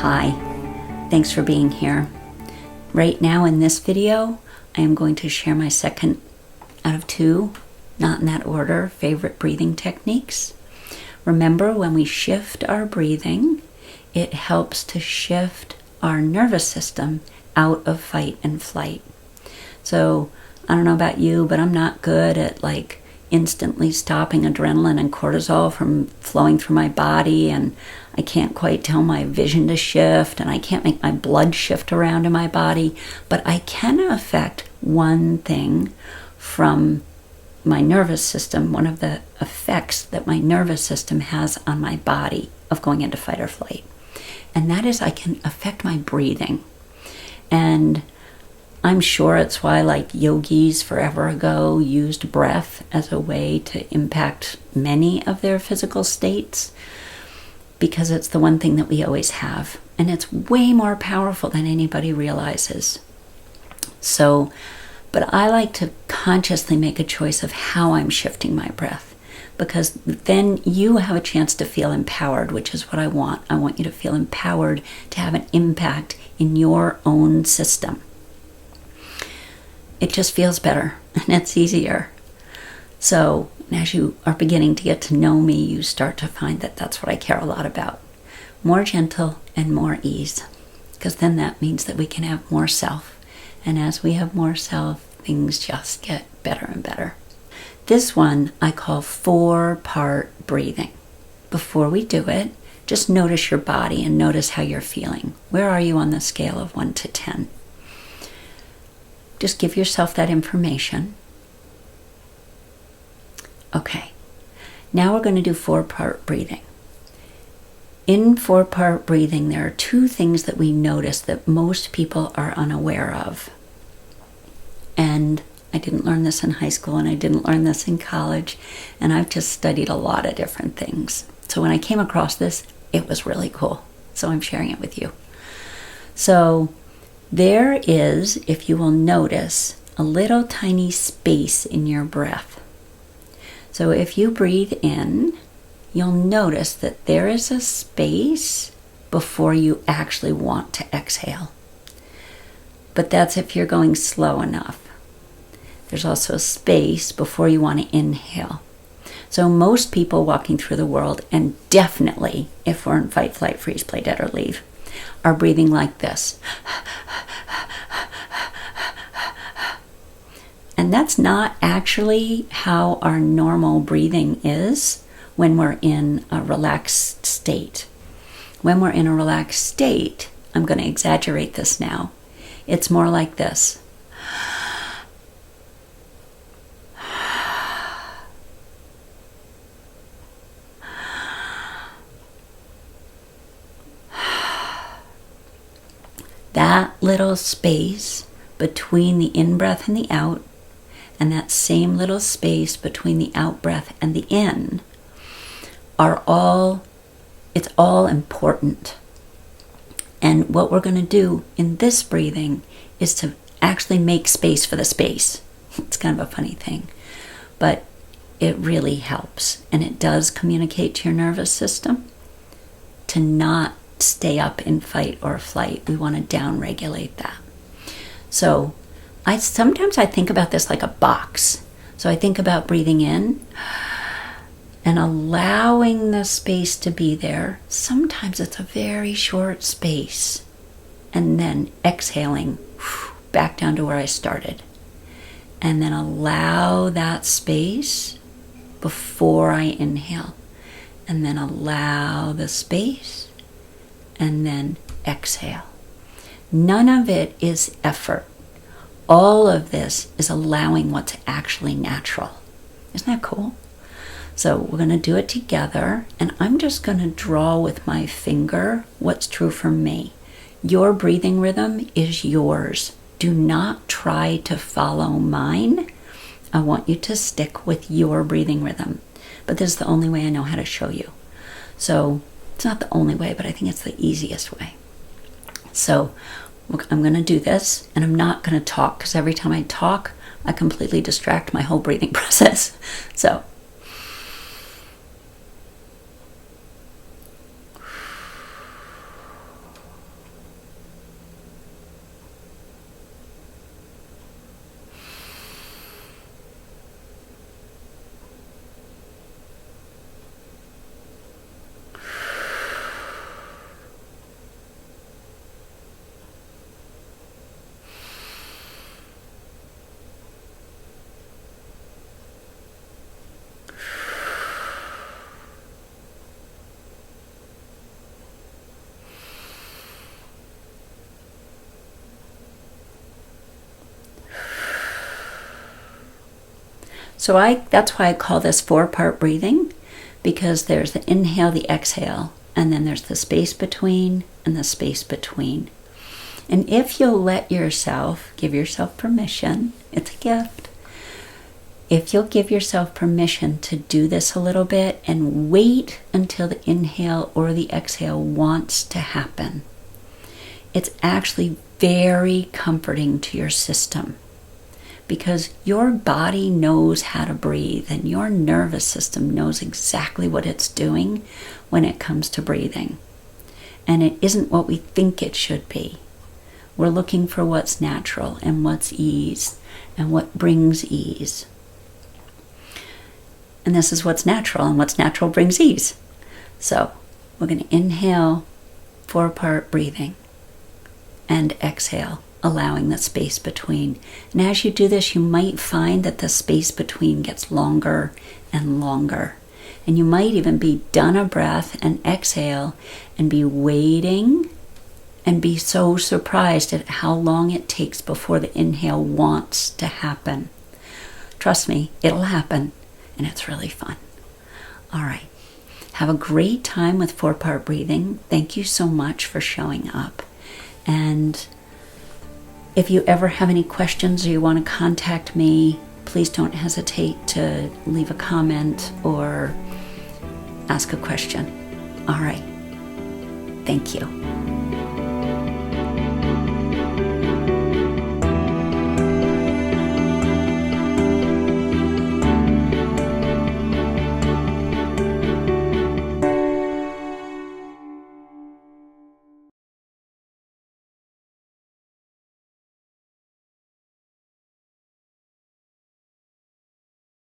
Hi, thanks for being here. Right now in this video, I am going to share my second out of two, not in that order, favorite breathing techniques. Remember, when we shift our breathing, it helps to shift our nervous system out of fight and flight. So, I don't know about you, but I'm not good at instantly stopping adrenaline and cortisol from flowing through my body, and I can't quite tell my vision to shift, and I can't make my blood shift around in my body, but I can affect one thing from my nervous system, one of the effects that my nervous system has on my body of going into fight or flight, and that is I can affect my breathing. And I'm sure it's why yogis forever ago used breath as a way to impact many of their physical states, because it's the one thing that we always have, and it's way more powerful than anybody realizes. So, but I like to consciously make a choice of how I'm shifting my breath, because then you have a chance to feel empowered, which is what I want. I want you to feel empowered to have an impact in your own system. It just feels better and it's easier. So as you are beginning to get to know me, you start to find that that's what I care a lot about. More gentle and more ease, because then that means that we can have more self. And as we have more self, things just get better and better. This one I call 4-part breathing. Before we do it, just notice your body and notice how you're feeling. Where are you on the scale of 1 to 10? Just give yourself that information. Okay, now we're going to do 4-part breathing. In 4-part breathing, there are 2 things that we notice that most people are unaware of. And I didn't learn this in high school, and I didn't learn this in college, and I've just studied a lot of different things. So when I came across this, it was really cool. So I'm sharing it with you. So there is, if you will notice, a little tiny space in your breath. So if you breathe in, you'll notice that there is a space before you actually want to exhale. But that's if you're going slow enough. There's also a space before you want to inhale. So most people walking through the world, and definitely if we're in fight, flight, freeze, play dead, or leave, are breathing like this. And that's not actually how our normal breathing is when we're in a relaxed state. When we're in a relaxed state, I'm going to exaggerate this now, it's more like this. That little space between the in-breath and the out, and that same little space between the out-breath and the in, it's all important. And what we're going to do in this breathing is to actually make space for the space. It's kind of a funny thing, but it really helps. And it does communicate to your nervous system to not stay up in fight or flight. We want to down-regulate that. So sometimes I think about this like a box. So I think about breathing in and allowing the space to be there. Sometimes it's a very short space. And then exhaling back down to where I started. And then allow that space before I inhale. And then allow the space. And then exhale. None of it is effort. All of this is allowing what's actually natural. Isn't that cool? So we're going to do it together, and I'm just going to draw with my finger what's true for me. Your breathing rhythm is yours. Do not try to follow mine. I want you to stick with your breathing rhythm. But this is the only way I know how to show you. So it's not the only way, but I think it's the easiest way. So I'm going to do this, and I'm not going to talk, because every time I talk, I completely distract my whole breathing process. So So that's why I call this 4-part breathing, because there's the inhale, the exhale, and then there's the space between and the space between. And if you'll let yourself, give yourself permission, it's a gift. If you'll give yourself permission to do this a little bit and wait until the inhale or the exhale wants to happen, it's actually very comforting to your system, because your body knows how to breathe and your nervous system knows exactly what it's doing when it comes to breathing. And it isn't what we think it should be. We're looking for what's natural and what's ease and what brings ease. And this is what's natural, and what's natural brings ease. So we're going to inhale, 4-part breathing, and exhale, allowing the space between. And as you do this, you might find that the space between gets longer and longer. And you might even be done a breath and exhale and be waiting and be so surprised at how long it takes before the inhale wants to happen. Trust me, it'll happen, and it's really fun. All right. Have a great time with 4-part breathing. Thank you so much for showing up. And if you ever have any questions or you want to contact me, please don't hesitate to leave a comment or ask a question. All right. Thank you.